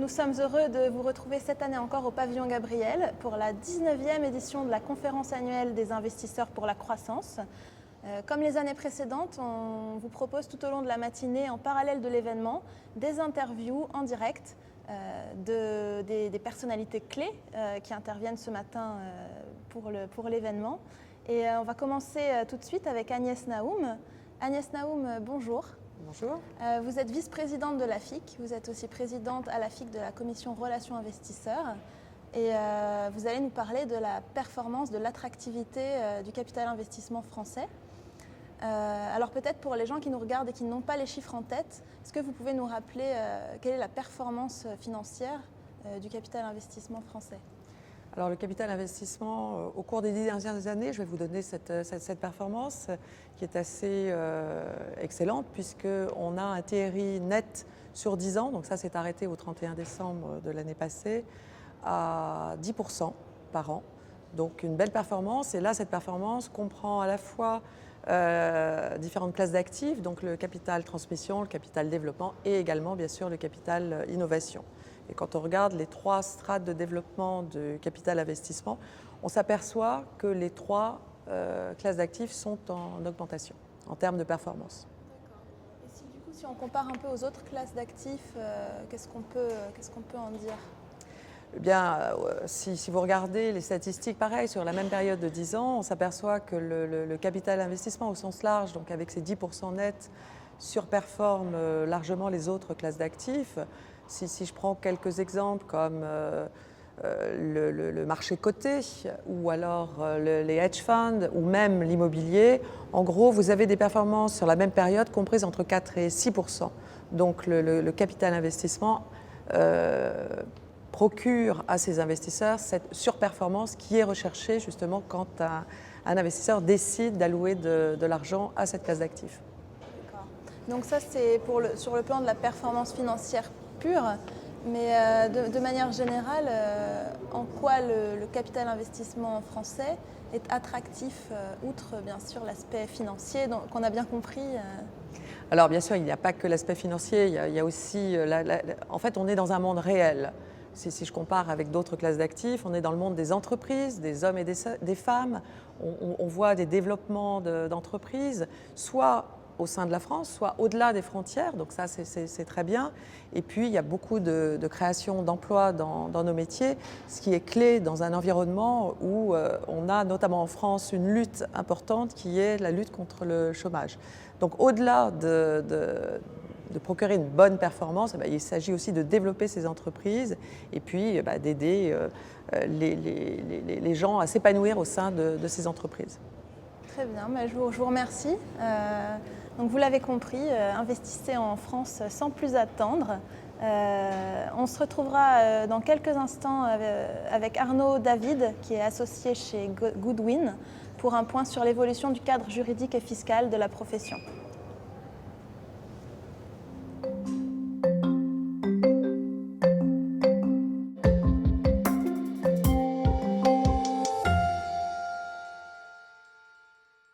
Nous sommes heureux de vous retrouver cette année encore au Pavillon Gabriel pour la 19e édition de la conférence annuelle des investisseurs pour la croissance. Comme les années précédentes, on vous propose tout au long de la matinée, en parallèle de l'événement, des interviews en direct des personnalités clés qui interviennent ce matin pour l'événement. Et on va commencer tout de suite avec Agnès Naoum. Agnès Naoum, bonjour. Bonjour. Vous êtes vice-présidente de l'AFIC, vous êtes aussi présidente à l'AFIC de la commission Relations Investisseurs et vous allez nous parler de la performance, de l'attractivité du capital investissement français. Alors peut-être pour les gens qui nous regardent et qui n'ont pas les chiffres en tête, est-ce que vous pouvez nous rappeler quelle est la performance financière du capital investissement français ? Alors le capital investissement, au cours des 10 dernières années, je vais vous donner cette performance qui est assez excellente puisqu'on a un TRI net sur 10 ans, donc ça s'est arrêté au 31 décembre de l'année passée, à 10% par an. Donc une belle performance, et là cette performance comprend à la fois différentes classes d'actifs, donc le capital transmission, le capital développement et également bien sûr le capital innovation. Et quand on regarde les 3 strates de développement du capital investissement, on s'aperçoit que les 3 classes d'actifs sont en augmentation en termes de performance. D'accord. Et si du coup, si on compare un peu aux autres classes d'actifs, qu'est-ce qu'on peut en dire ? Eh bien, si vous regardez les statistiques, pareil, sur la même période de 10 ans, on s'aperçoit que le capital investissement au sens large, donc avec ses 10% nets, surperforme largement les autres classes d'actifs. Si je prends quelques exemples comme le marché coté ou alors les hedge funds ou même l'immobilier, en gros, vous avez des performances sur la même période comprises entre 4 et 6%. Donc le capital investissement procure à ces investisseurs cette surperformance qui est recherchée justement quand un investisseur décide d'allouer de l'argent à cette classe d'actifs. D'accord. Donc ça, c'est sur le plan de la performance financière pure, mais de manière générale, en quoi le capital investissement français est attractif, outre bien sûr l'aspect financier qu'on a bien compris Alors bien sûr, il n'y a pas que l'aspect financier, il y a aussi, en fait on est dans un monde réel. Si je compare avec d'autres classes d'actifs, on est dans le monde des entreprises, des hommes et des femmes. On voit des développements d'entreprises, soit au sein de la France, soit au-delà des frontières, donc ça c'est très bien. Et puis il y a beaucoup de création d'emplois dans nos métiers, ce qui est clé dans un environnement où on a notamment en France une lutte importante qui est la lutte contre le chômage. Donc au-delà de procurer une bonne performance, il s'agit aussi de développer ces entreprises et puis d'aider les gens à s'épanouir au sein de ces entreprises. Très bien, je vous remercie. Donc vous l'avez compris, investissez en France sans plus attendre. On se retrouvera dans quelques instants avec Arnaud David, qui est associé chez Goodwin, pour un point sur l'évolution du cadre juridique et fiscal de la profession.